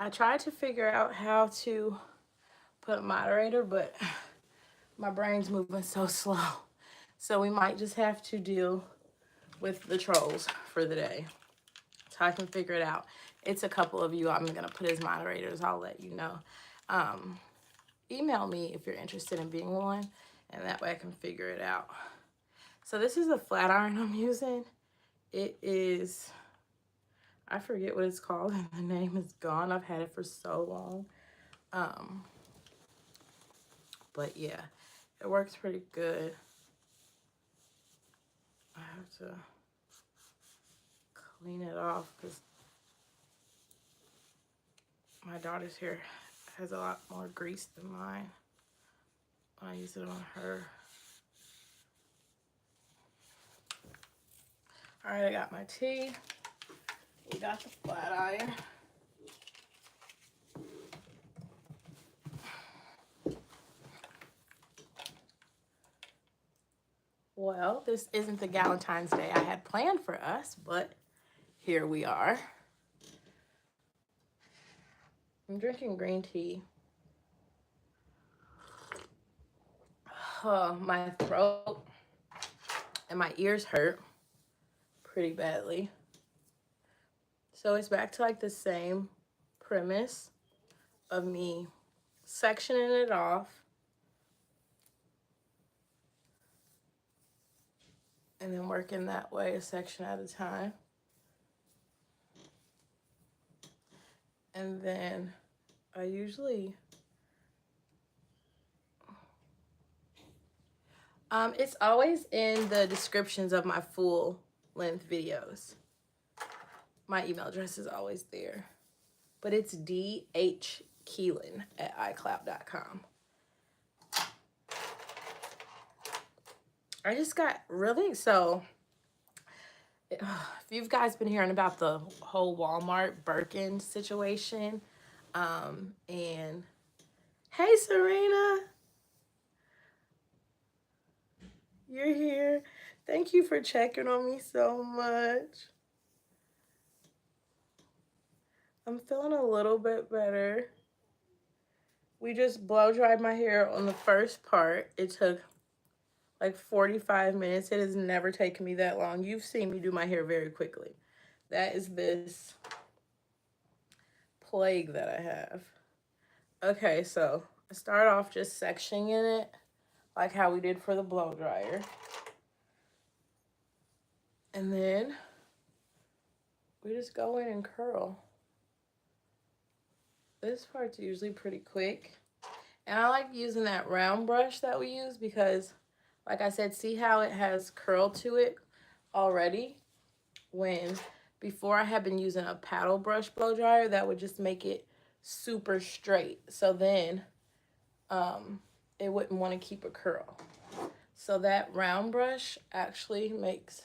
I tried to figure out how to put a moderator, but my brain's moving so slow. So we might just have to deal with the trolls for the day. So I can figure it out. It's a couple of you I'm going to put as moderators. I'll let you know. Email me if you're interested in being one, and that way I can figure it out. So this is a flat iron I'm using. It is, I forget what it's called, and the name is gone. I've had it for so long. But yeah, it works pretty good. I have to clean it off because my daughter's hair has a lot more grease than mine. I use it on her. All right, I got my tea. We got the flat iron. Well, this isn't the Galentine's Day I had planned for us, but here we are. I'm drinking green tea. My throat and my ears hurt pretty badly. So it's back to like the same premise of me sectioning it off and then working that way, a section at a time. And then I usually, it's always in the descriptions of my full length videos. My email address is always there, but it's dhkeelan@icloud.com. I just got really, so if you guys been hearing about the whole Walmart Birkin situation, and hey Serena, you're here. Thank you for checking on me so much. I'm feeling a little bit better. We just blow dried my hair on the first part. It took like 45 minutes. It has never taken me that long. You've seen me do my hair very quickly. That is this plague that I have. Okay, so I start off just sectioning it like how we did for the blow dryer. And then we just go in and curl. This part's usually pretty quick. And I like using that round brush that we use because, like I said, see how it has curl to it already? When before I had been using a paddle brush blow dryer, that would just make it super straight. So then it wouldn't want to keep a curl. So that round brush actually makes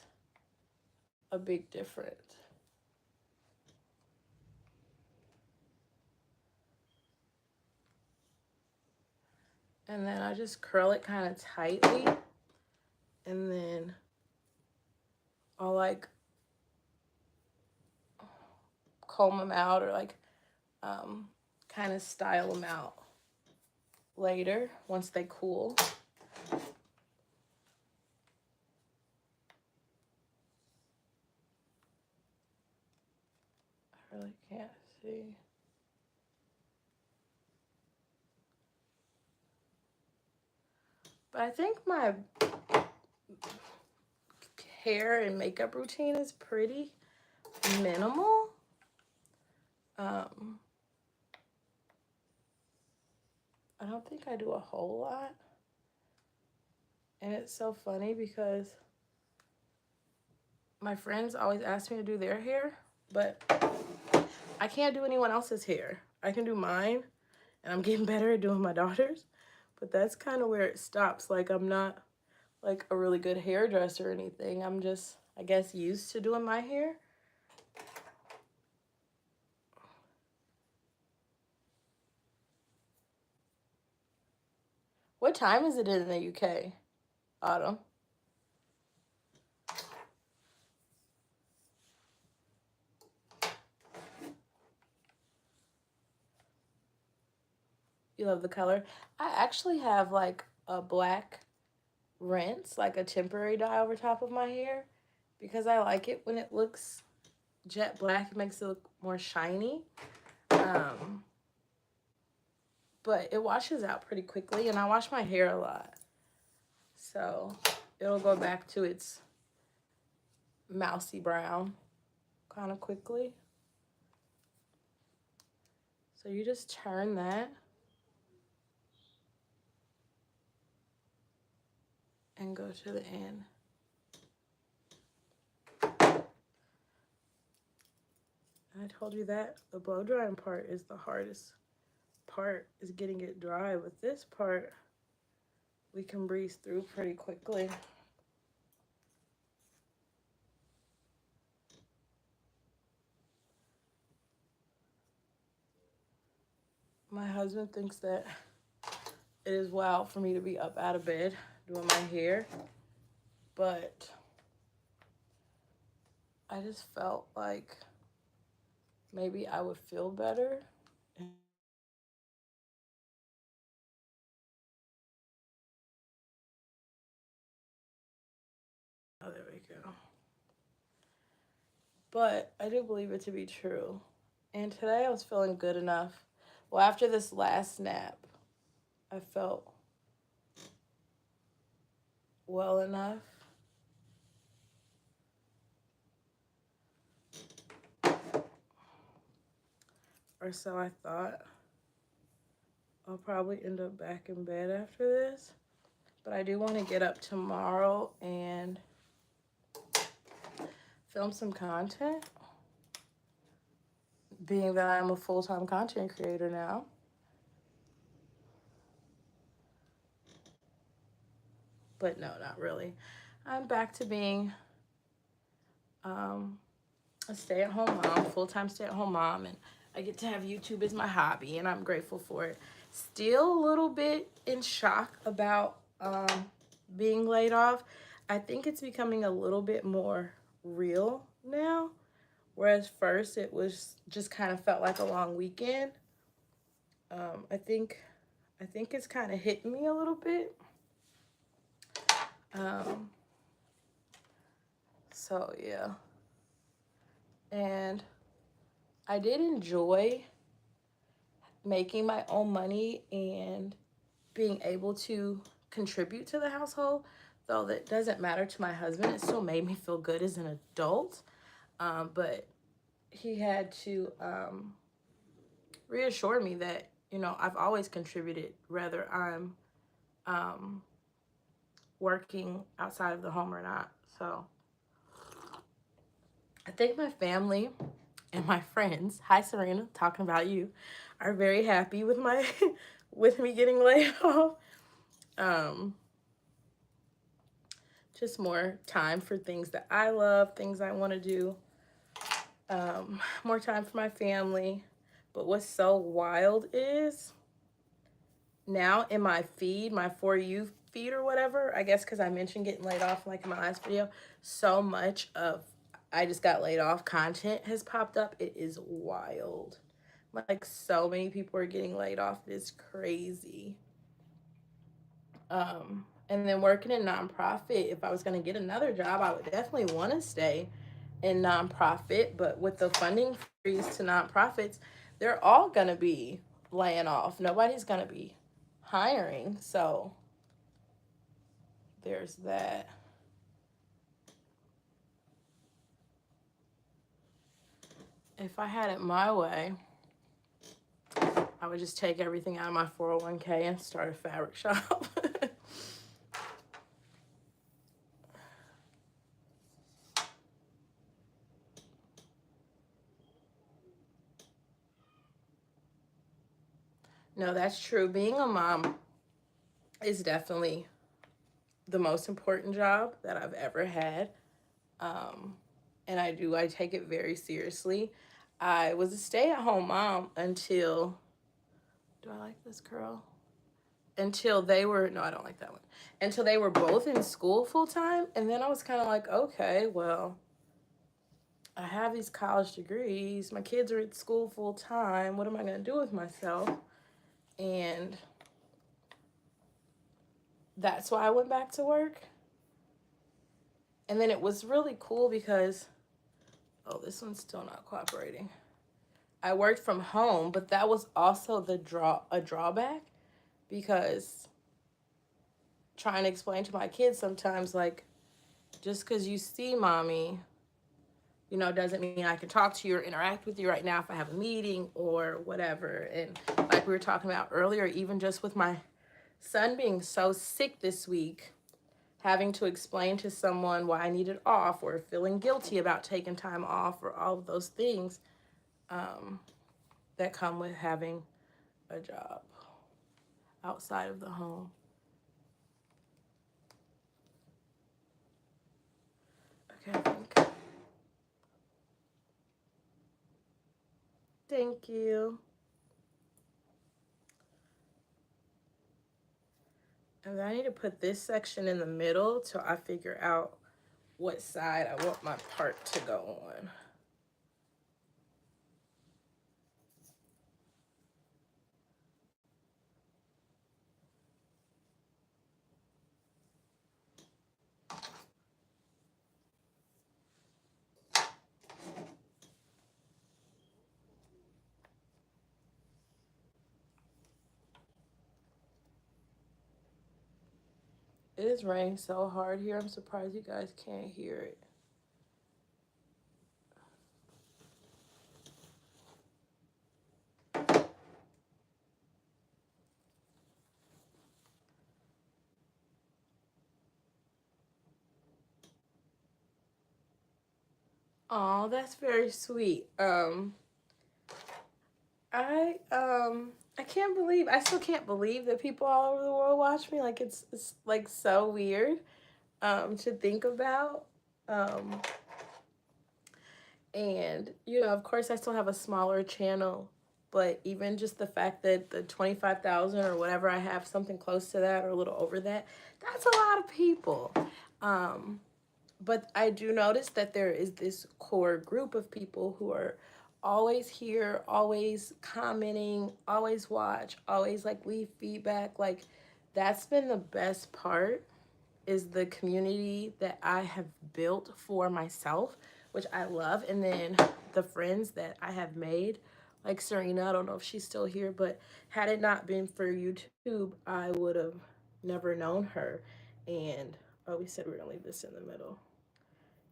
a big difference. And then I just curl it kind of tightly. And then I'll like comb them out or like kind of style them out later once they cool. I really can't see. But I think my hair and makeup routine is pretty minimal. I don't think I do a whole lot. And it's so funny because my friends always ask me to do their hair, but I can't do anyone else's hair. I can do mine, and I'm getting better at doing my daughter's, but that's kind of where it stops. Like, I'm not like a really good hairdresser or anything. I'm just, I guess, used to doing my hair. What time is it in the UK, Autumn? You love the color. I actually have like a black rinse, like a temporary dye over top of my hair because I like it when it looks jet black. It makes it look more shiny. Um, but it washes out pretty quickly, and I wash my hair a lot. So it'll go back to its mousy brown kind of quickly. So you just turn that and go to the end. I told you that the blow drying part is the hardest part, is getting it dry. With this part, we can breeze through pretty quickly. My husband thinks that it is wild for me to be up out of bed doing my hair, but I just felt like maybe I would feel better. Oh, there we go. But I do believe it to be true. And today I was feeling good enough. Well, after this last nap, I felt well enough. Or so I thought. I'll probably end up back in bed after this. But I do want to get up tomorrow and film some content, being that I'm a full-time content creator now. But no, not really. I'm back to being a stay-at-home mom, full-time stay-at-home mom, and I get to have YouTube as my hobby, and I'm grateful for it. Still a little bit in shock about being laid off. I think it's becoming a little bit more real now, whereas first it was just kind of felt like a long weekend. I think it's kind of hitting me a little bit. Um, so yeah, and I did enjoy making my own money and being able to contribute to the household, though that doesn't matter to my husband. It still made me feel good as an adult, but he had to reassure me that, you know, I've always contributed, whether I'm working outside of the home or not. So I think my family and my friends, hi Serena, talking about you, are very happy with my with me getting laid off. Just more time for things that I love, things I want to do. More time for my family. But what's so wild is now in my feed, my For You feed or whatever, I guess because I mentioned getting laid off like in my last video, so much of I just got laid off content has popped up. It is wild. Like so many people are getting laid off. It's crazy. And then working in nonprofit, if I was going to get another job, I would definitely want to stay in nonprofit. But with the funding freeze to nonprofits, they're all going to be laying off. Nobody's going to be hiring. So there's that. If I had it my way, I would just take everything out of my 401k and start a fabric shop. No, that's true. Being a mom is definitely the most important job that I've ever had. And I take it very seriously. I was a stay-at-home mom until, do I like this curl? Until they were, no, I don't like that one. Until they were both in school full-time. And then I was kind of like, okay, well, I have these college degrees. My kids are at school full-time. What am I going to do with myself? And that's why I went back to work. And then it was really cool because, oh, this one's still not cooperating. I worked from home, but that was also a drawback, because trying to explain to my kids sometimes, like, just because you see mommy, doesn't mean I can talk to you or interact with you right now if I have a meeting or whatever. And like we were talking about earlier, even just with my son being so sick this week, having to explain to someone why I needed off, or feeling guilty about taking time off, or all of those things that come with having a job outside of the home. Okay, I think. Thank you. And then I need to put this section in the middle till I figure out what side I want my part to go on. It is raining so hard here. I'm surprised you guys can't hear it. Oh, that's very sweet. I can't believe, I still can't believe that people all over the world watch me. Like, it's like so weird to think about. Um and of course I still have a smaller channel, but even just the fact that the 25,000 or whatever I have, something close to that or a little over that, that's a lot of people. But I do notice that there is this core group of people who are always here, always commenting, always watch, always like leave feedback. Like, that's been the best part, is the community that I have built for myself, which I love. And then the friends that I have made, like Serena, I don't know if she's still here, but had it not been for YouTube, I would have never known her. And oh, we said we are gonna leave this in the middle.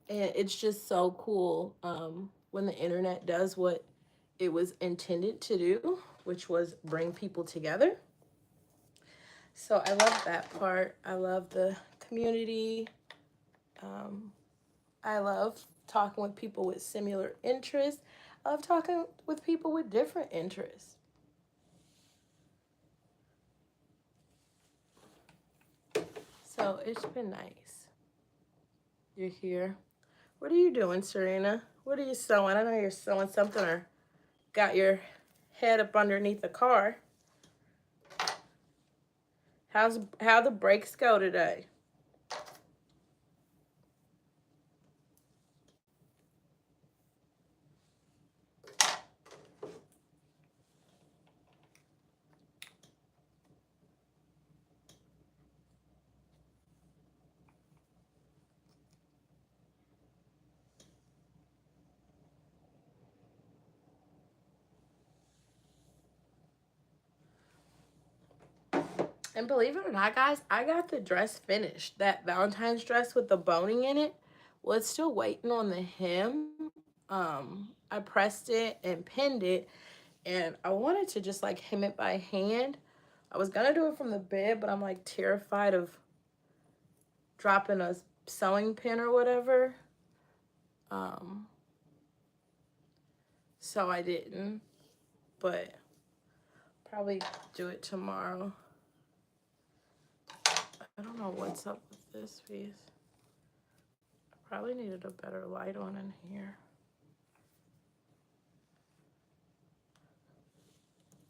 And it's just so cool when the internet does what it was intended to do, which was bring people together. So I love that part. I love the community. Um, I love talking with people with similar interests. I love talking with people with different interests. So it's been nice. You're here. What are you doing, Serena? What are you sewing? I know you're sewing something, or got your head up underneath the car. How the breaks go today? And believe it or not, guys, I got the dress finished. That Valentine's dress with the boning in it was still waiting on the hem. I pressed it and pinned it, and I wanted to just like hem it by hand. I was gonna do it from the bed, but I'm like terrified of dropping a sewing pin or whatever. Um, so I didn't, but probably do it tomorrow. I don't know what's up with this piece. I probably needed a better light on in here,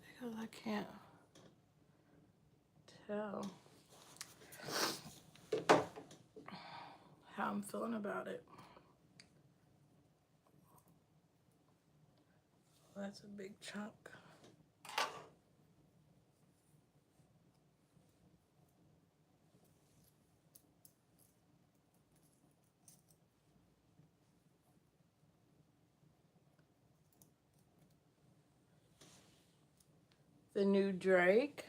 because I can't tell how I'm feeling about it. That's a big chunk. the new Drake.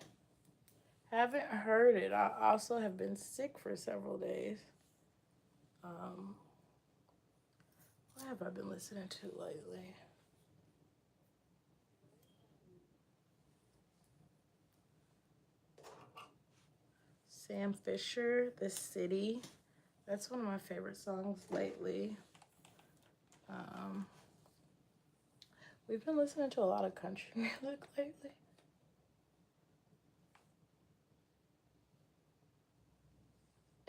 Haven't heard it. I also have been sick for several days. What have I been listening to lately? Sam Fisher, The City. That's one of my favorite songs lately. We've been listening to a lot of country music lately.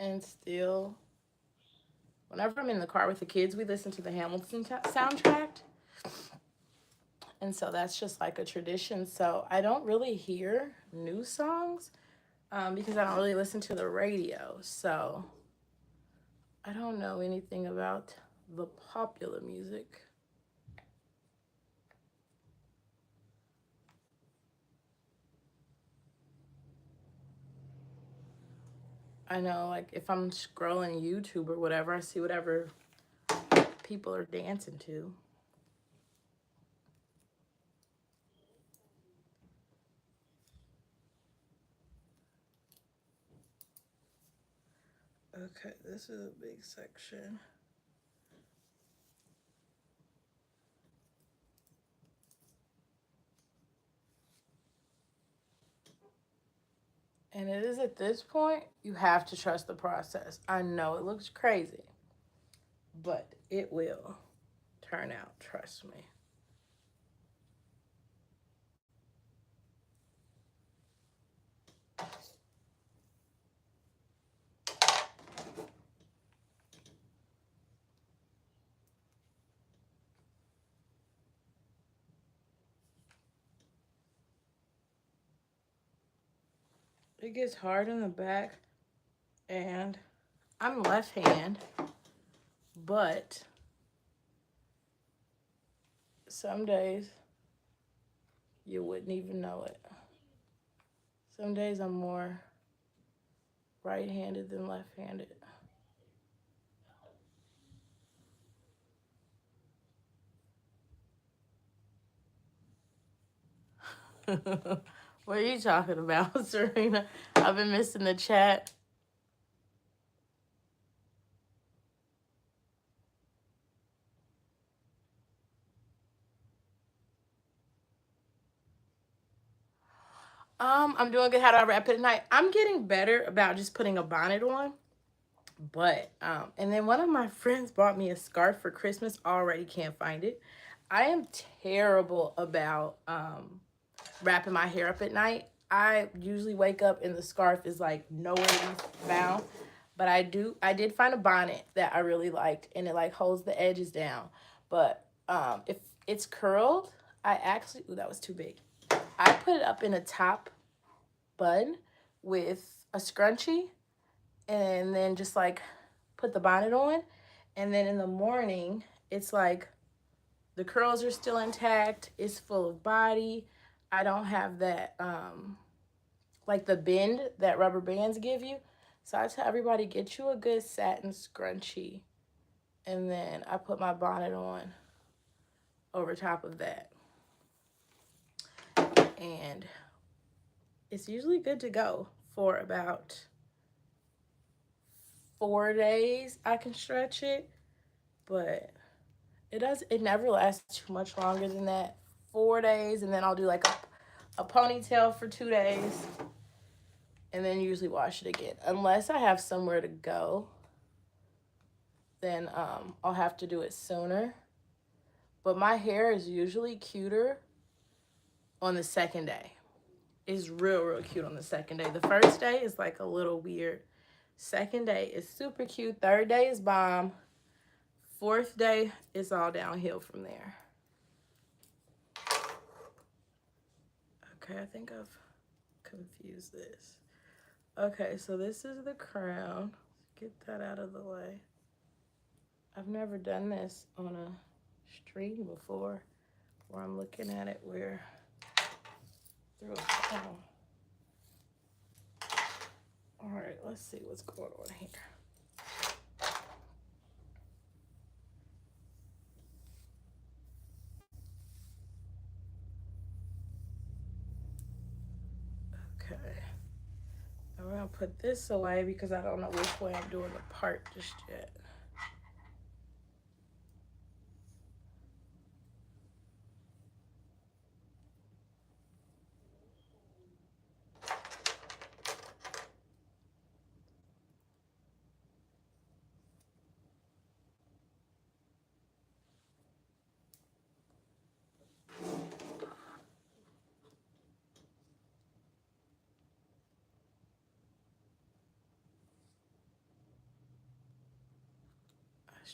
And still, whenever I'm in the car with the kids, we listen to the Hamilton soundtrack. And so that's just like a tradition. So I don't really hear new songs because I don't really listen to the radio. So I don't know anything about the popular music. I know, like, if I'm scrolling YouTube or whatever, I see whatever people are dancing to. Okay, this is a big section. And it is at this point, you have to trust the process. I know it looks crazy, but it will turn out, trust me. It gets hard in the back, and I'm left hand, but some days you wouldn't even know it. Some days I'm more right-handed than left-handed. What are you talking about, Serena? I've been missing the chat. I'm doing good. How do I wrap it at night? I'm getting better about just putting a bonnet on. But and then one of my friends bought me a scarf for Christmas. Already can't find it. I am terrible about wrapping my hair up at night. I usually wake up and the scarf is like nowhere to be found. But I did find a bonnet that I really liked, and it like holds the edges down. But if it's curled, I actually, ooh, that was too big. I put it up in a top bun with a scrunchie, and then just like put the bonnet on. And then in the morning, it's like the curls are still intact. It's full of body. I don't have that, like the bend that rubber bands give you. So I tell everybody, get you a good satin scrunchie. And then I put my bonnet on over top of that. And it's usually good to go for about 4 days. I can stretch it, but it never lasts too much longer than that. 4 days, and then I'll do like a ponytail for 2 days, and then usually wash it again. Unless I have somewhere to go, then I'll have to do it sooner. But my hair is usually cuter on the second day. It's real cute on the second day. The first day is like a little weird. Second day is super cute. Third day is bomb. Fourth day, it's all downhill from there. Okay, I think I've confused this. Okay, so this is the crown. Get that out of the way. I've never done this on a stream before, where I'm looking at it where through a crown. All right, let's see what's going on here. put this away because I don't know which way I'm doing the part just yet.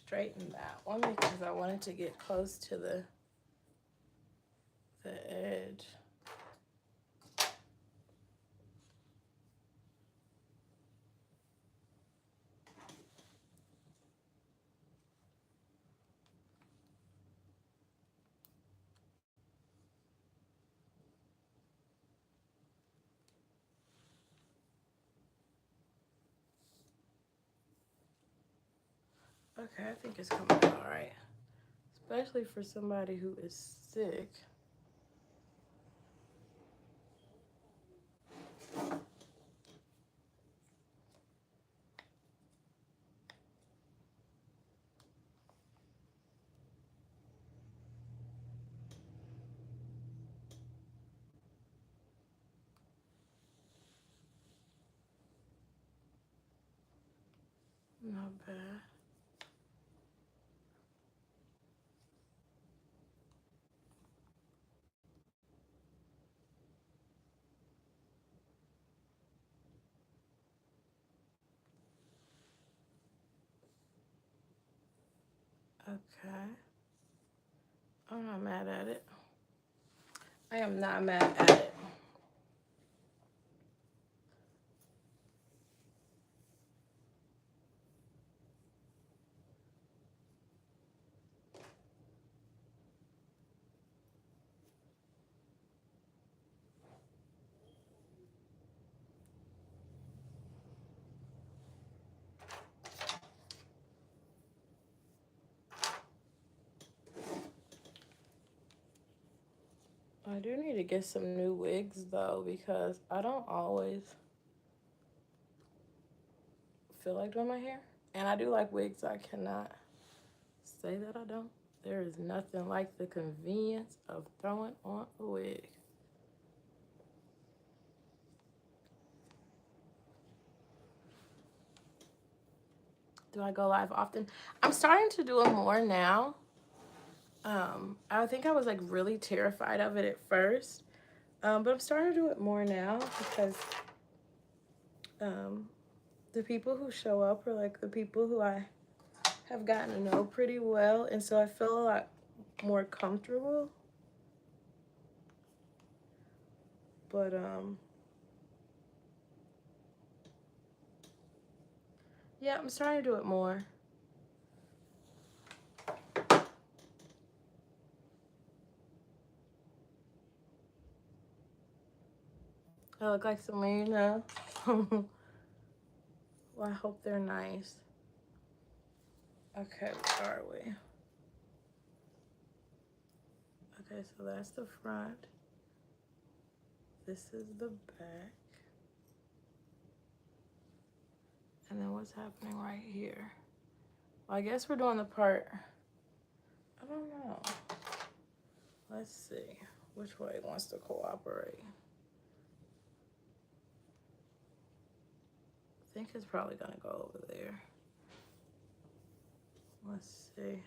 Straighten that one because I wanted to get close to the edge. Okay, I think it's coming out all right, especially for somebody who is sick. Not bad. Okay. I'm not mad at it. I am not mad at it. I do need to get some new wigs though because I don't always feel like doing my hair. And I do like wigs. I cannot say that I don't. There is nothing like the convenience of throwing on a wig. Do I go live often? I'm starting to do it more now. I think I was like really terrified of it at first. But I'm starting to do it more now because the people who show up are like the people who I have gotten to know pretty well. And so I feel a lot more comfortable. But yeah, I'm starting to do it more. I look like Selena. Well, I hope they're nice. Okay, where are we? Okay, so that's the front. This is the back. And then what's happening right here? Well, I guess we're doing the part. I don't know. Let's see which way wants to cooperate. I think it's probably gonna go over there. Let's see.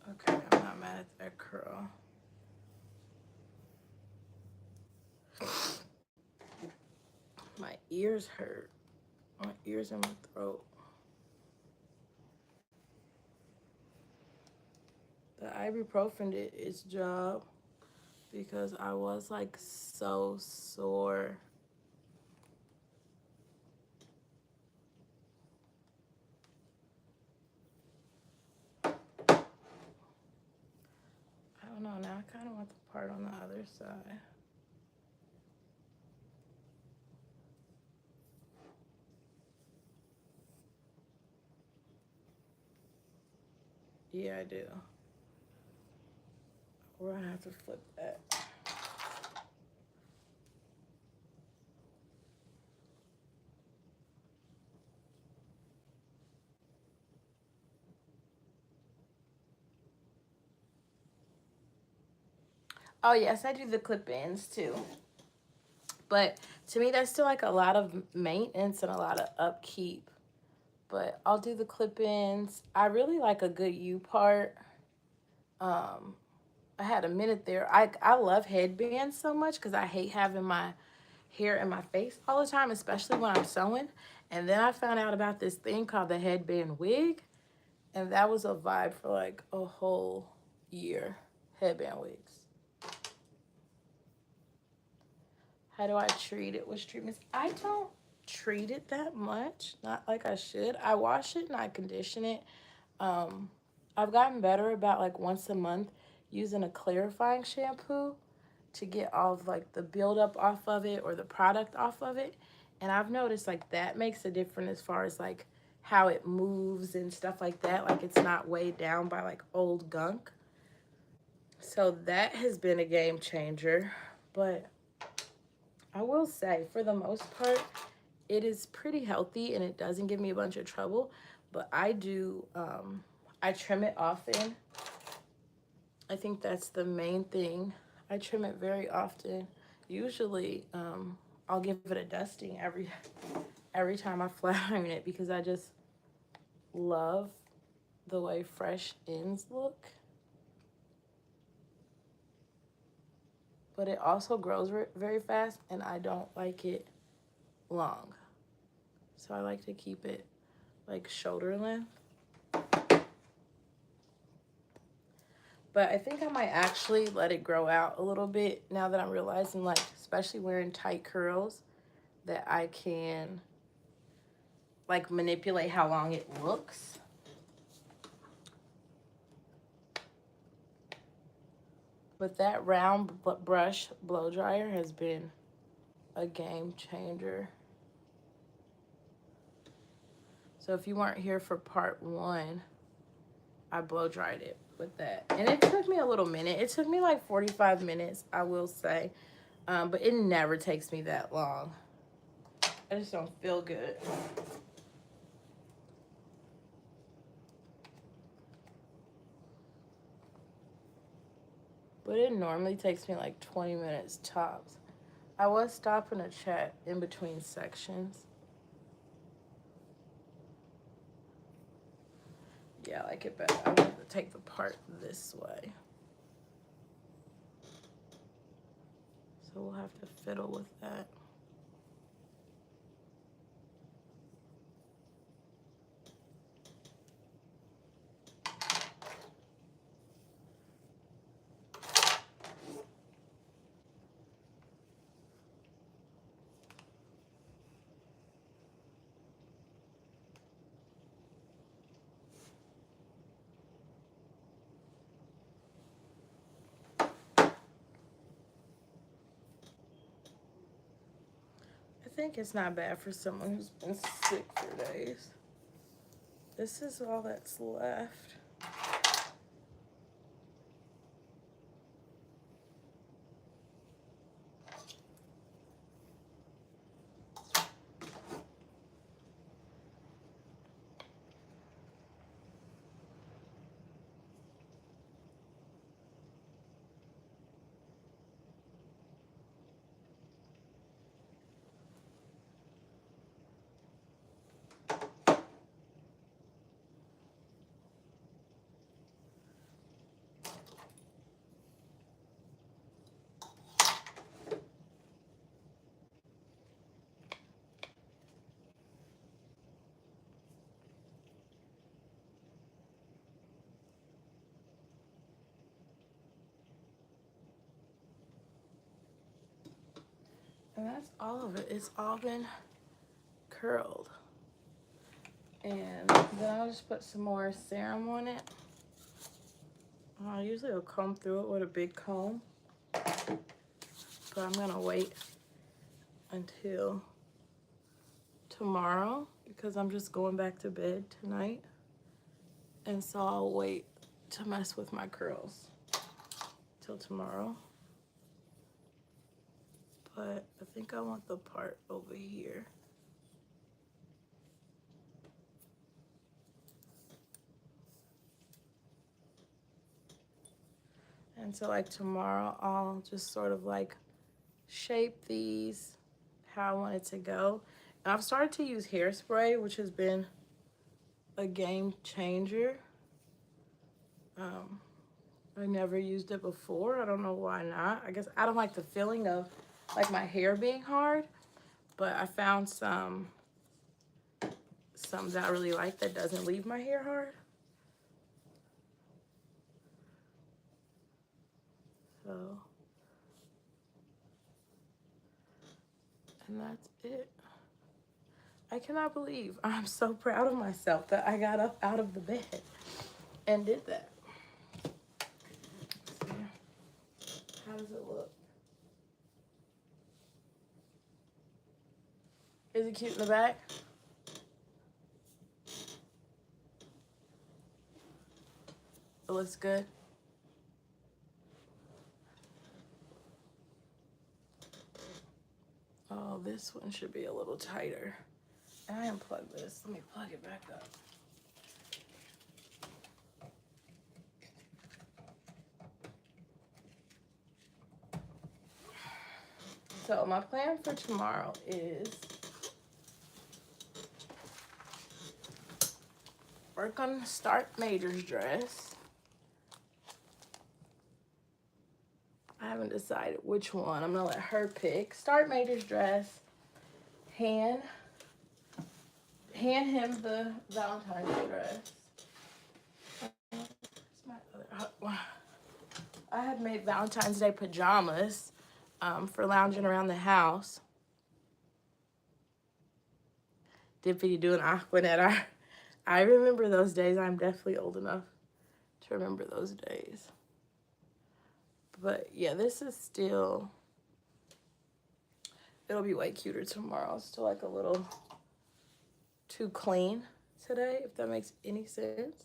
Okay, I'm not mad at that curl. ears hurt. My ears and my throat. The ibuprofen did its job because I was like so sore. I don't know. Now I kind of want the part on the other side. Yeah, I do. We're gonna have to flip that. Oh yes, I do the clip-ins too. But to me, that's still like a lot of maintenance and a lot of upkeep. But I'll do the clip-ins. I really like a good U part. Um, I had a minute there. I love headbands so much because I hate having my hair in my face all the time, especially when I'm sewing. And then I found out about this thing called the headband wig, and that was a vibe for like a whole year. Headband wigs. How do I treat it? Which treatments? I don't treat it that much. Not like I should. I wash it and I condition it. Um, I've gotten better about like once a month using a clarifying shampoo to get all of like the buildup off of it or the product off of it. And I've noticed like that makes a difference as far as like how it moves and stuff like that. Like it's not weighed down by like old gunk. So that has been a game changer. But I will say, for the most part, it is pretty healthy and it doesn't give me a bunch of trouble. But I trim it often. I think that's the main thing. I trim it very often. Usually, I'll give it a dusting every time I flat iron it because I just love the way fresh ends look. But it also grows very fast and I don't like it long. So I like to keep it like shoulder length. But I think I might actually let it grow out a little bit now that I'm realizing, like, especially wearing tight curls, that I can, like, manipulate how long it looks. But that round brush blow dryer has been a game changer. So if you weren't here for part 1, I blow dried it with that. And it took me a little minute. It took me like 45 minutes, I will say. But it never takes me that long. I just don't feel good. But it normally takes me like 20 minutes tops. I was stopping to chat in between sections. Yeah, I like it better. I want to take the part this way. So we'll have to fiddle with that. I think it's not bad for someone who's been sick for days. This is all that's left. And that's all of it. It's all been curled. And then I'll just put some more serum on it. I usually will comb through it with a big comb, but I'm gonna wait until tomorrow because I'm just going back to bed tonight. And so I'll wait to mess with my curls till tomorrow. But I think I want the part over here. And so like tomorrow, I'll just sort of like shape these how I want it to go. And I've started to use hairspray, which has been a game changer. I never used it before. I don't know why not. I guess I don't like the feeling of like my hair being hard, but I found some that I really like that doesn't leave my hair hard. So, and that's it. I cannot believe I'm so proud of myself that I got up out of the bed and did that. How does it look? Is it cute in the back? It looks good. Oh, this one should be a little tighter. And I unplugged this. Let me plug it back up. So my plan for tomorrow is work on Start Major's dress. I haven't decided which one. I'm gonna let her pick. Start Major's dress. Hand him the Valentine's dress. I had made Valentine's Day pajamas for lounging around the house. Dippy doing Aquanet. I remember those days. I'm definitely old enough to remember those days. But yeah, this is still, it'll be way cuter tomorrow. It's still like a little too clean today, if that makes any sense.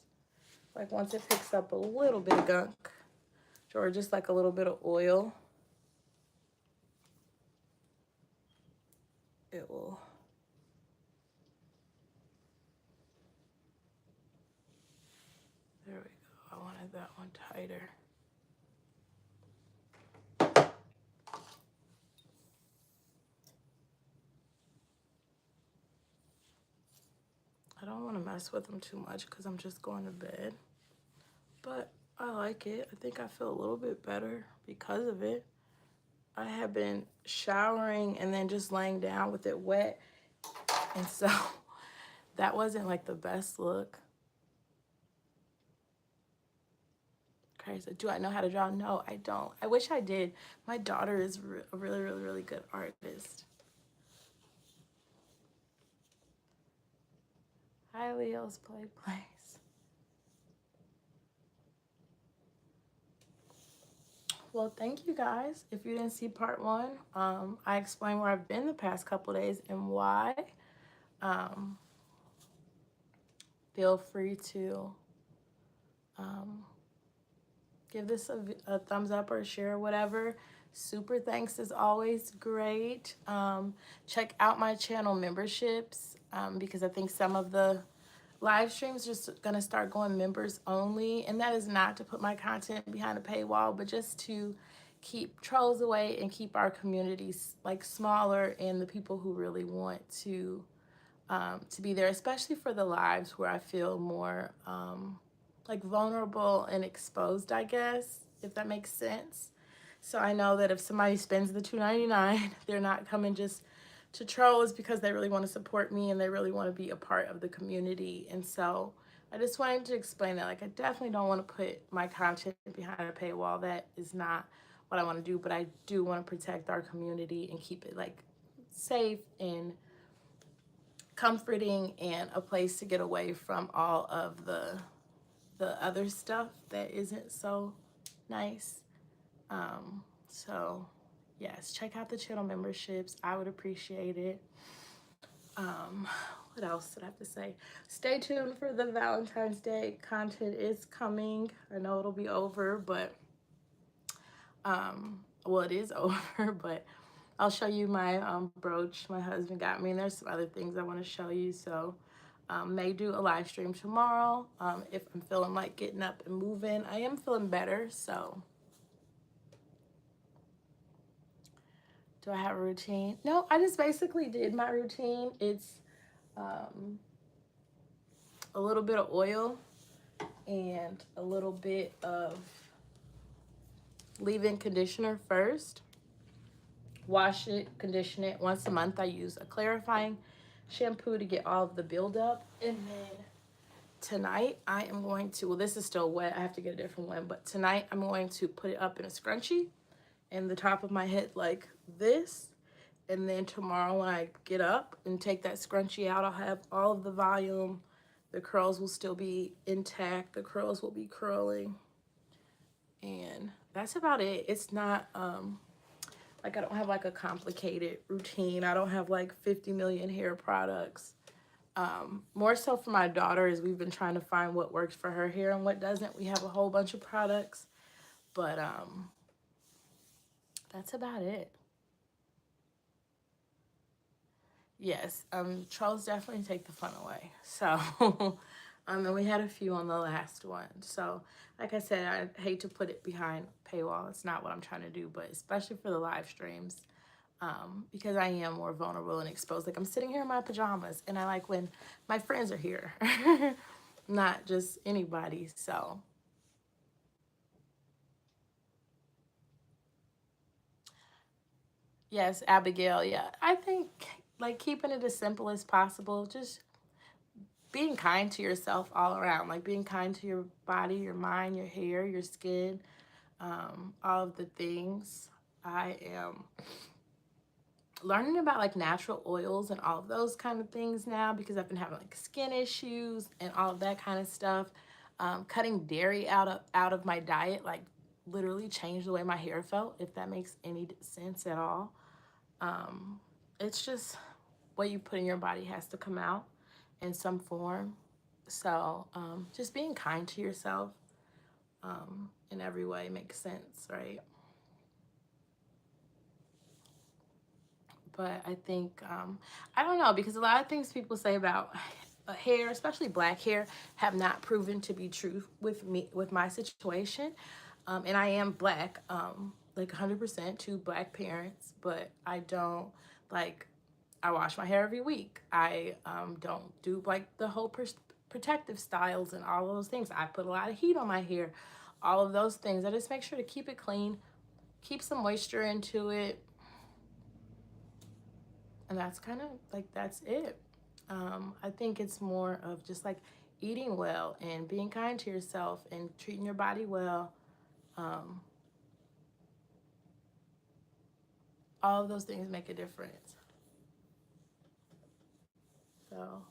Like once it picks up a little bit of gunk or just like a little bit of oil, it will. There we go. I wanted that one tighter. I don't want to mess with them too much because I'm just going to bed. But I like it. I think I feel a little bit better because of it. I have been showering and then just laying down with it wet. And so that wasn't like the best look. Crazy. Do I know how to draw? No, I don't. I wish I did. My daughter is a really, really, really good artist. Hi, Leo's Play Place. Well, thank you guys. If you didn't see part one, I explained where I've been the past couple days and why. Feel free to give this a thumbs up or share, whatever. Super thanks is always great. Check out my channel memberships because I think some of the live streams are just gonna start going members only, and that is not to put my content behind a paywall, but just to keep trolls away and keep our communities like smaller and the people who really want to be there, especially for the lives where I feel more like vulnerable and exposed, I guess, if that makes sense. So I know that if somebody spends the $2.99, they're not coming just to trolls because they really want to support me and they really want to be a part of the community. And so I just wanted to explain that. Like, I definitely don't want to put my content behind a paywall. That is not what I want to do, but I do want to protect our community and keep it like safe and comforting and a place to get away from all of the other stuff that isn't so nice. So yes, check out the channel memberships. I would appreciate it. What else did I have to say? Stay tuned for the Valentine's Day content is coming. I know it'll be over, but well, it is over, but I'll show you my brooch my husband got me, and there's some other things I want to show you. So may do a live stream tomorrow if I'm feeling like getting up and moving. I am feeling better, so. Do I have a routine? No, I just basically did my routine. It's a little bit of oil and a little bit of leave-in conditioner first. Wash it, condition it. Once a month I use a clarifying shampoo to get all of the buildup. And then tonight I am going to, well, this is still wet. I have to get a different one. But tonight I'm going to put it up in a scrunchie in the top of my head like this. And then tomorrow when I get up and take that scrunchie out, I'll have all of the volume. The curls will still be intact. The curls will be curling. And that's about it. It's not, like I don't have like a complicated routine. I don't have like 50 million hair products. More so for my daughter is we've been trying to find what works for her hair and what doesn't. We have a whole bunch of products. But that's about it. Yes, trolls definitely take the fun away. So, and we had a few on the last one. So, like I said, I hate to put it behind paywall. It's not what I'm trying to do, but especially for the live streams, because I am more vulnerable and exposed. Like I'm sitting here in my pajamas, and I like when my friends are here, not just anybody. So, yes, Abigail. Yeah, I think like keeping it as simple as possible. Just being kind to yourself all around, like being kind to your body, your mind, your hair, your skin, all of the things. I am learning about like natural oils and all of those kind of things now because I've been having like skin issues and all of that kind of stuff. Cutting dairy out of my diet like literally changed the way my hair felt, if that makes any sense at all. It's just what you put in your body has to come out in some form. So just being kind to yourself in every way makes sense, right? But I think, I don't know, because a lot of things people say about hair, especially black hair, have not proven to be true with me, with my situation. And I am black, like 100%, two black parents, but I don't, like, I wash my hair every week. I don't do, like, the whole protective styles and all of those things. I put a lot of heat on my hair, all of those things. I just make sure to keep it clean, keep some moisture into it, and that's kind of like that's it. I think it's more of just like eating well and being kind to yourself and treating your body well. All of those things make a difference. So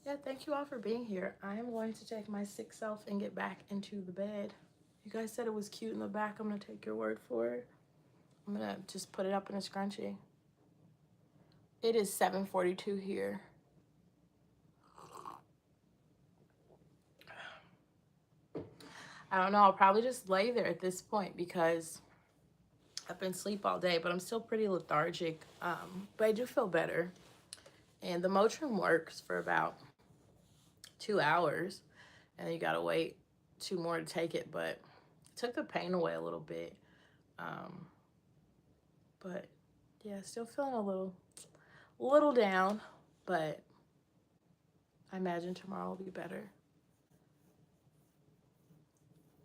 yeah, thank you all for being here. I am going to take my sick self and get back into the bed. You guys said it was cute in the back. I'm gonna take your word for it. I'm gonna just put it up in a scrunchie. It is 7:42 here. I don't know. I'll probably just lay there at this point because I've been asleep all day, but I'm still pretty lethargic. But I do feel better. And the Motrin works for about 2 hours, and then you gotta wait 2 more to take it. But it took the pain away a little bit. But yeah, still feeling a little down. But I imagine tomorrow will be better.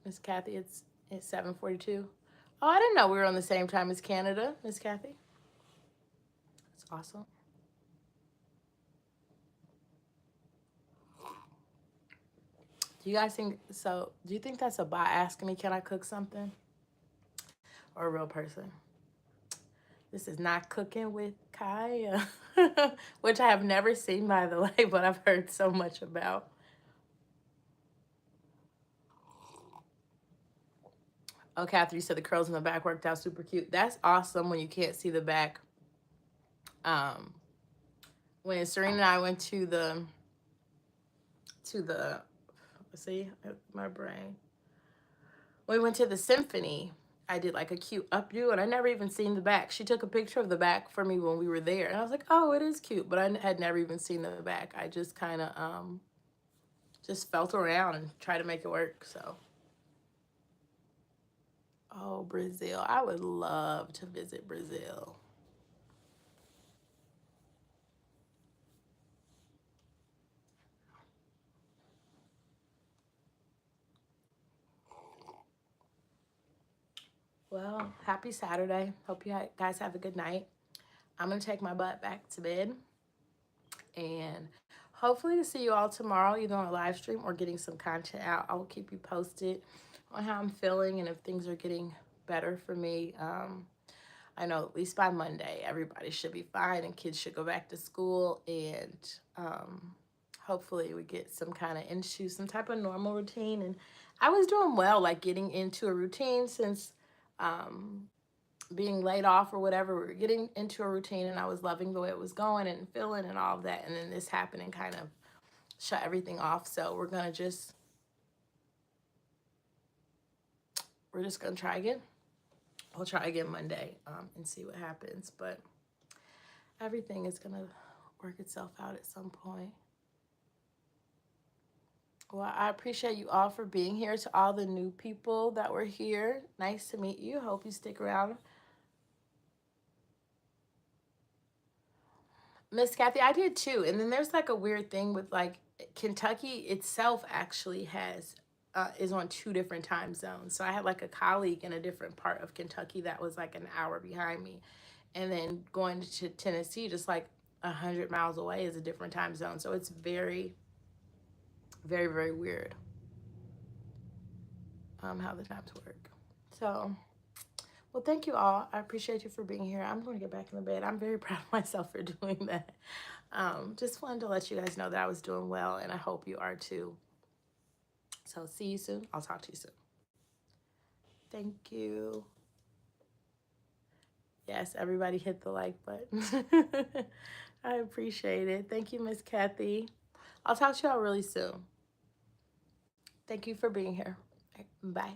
Miss Kathy, it's 7:42. Oh, I didn't know we were on the same time as Canada, Miss Kathy. That's awesome. Do you guys think so? Do you think that's a bot asking me, can I cook something? Or a real person? This is Not Cooking with Kai, which I have never seen, by the way, but I've heard so much about. Oh, Catherine, you said the curls in the back worked out super cute. That's awesome when you can't see the back. When Serena and I went to the let's see, my brain. When we went to the symphony, I did like a cute updo, and I never even seen the back. She took a picture of the back for me when we were there, and I was like, oh, it is cute, but I had never even seen the back. I just kind of just felt around and tried to make it work. So, oh, Brazil, I would love to visit Brazil. Well, happy Saturday. Hope you guys have a good night. I'm going to take my butt back to bed, and hopefully to see you all tomorrow, either on a live stream or getting some content out. I will keep you posted on how I'm feeling and if things are getting better for me. I know at least by Monday, everybody should be fine and kids should go back to school, and hopefully we get some kind of into some type of normal routine. And I was doing well, like getting into a routine since being laid off or whatever. We were getting into a routine and I was loving the way it was going and feeling and all of that. And then this happened and kind of shut everything off. So we're just gonna try again. We'll try again Monday and see what happens. But everything is gonna work itself out at some point. Well, I appreciate you all for being here. To all the new people that were here, nice to meet you. Hope you stick around. Miss Kathy, I did too. And then there's like a weird thing with like Kentucky itself actually has is on 2 different time zones. So I had like a colleague in a different part of Kentucky that was like an hour behind me. And then going to Tennessee, just like 100 miles away, is a different time zone. So it's very, very, very weird how the times work. So, well, thank you all. I appreciate you for being here. I'm going to get back in the bed. I'm very proud of myself for doing that. Just wanted to let you guys know that I was doing well, and I hope you are too. So see you soon. I'll talk to you soon. Thank you. Yes, everybody hit the like button. I appreciate it. Thank you, Miss Kathy. I'll talk to y'all really soon. Thank you for being here. Bye.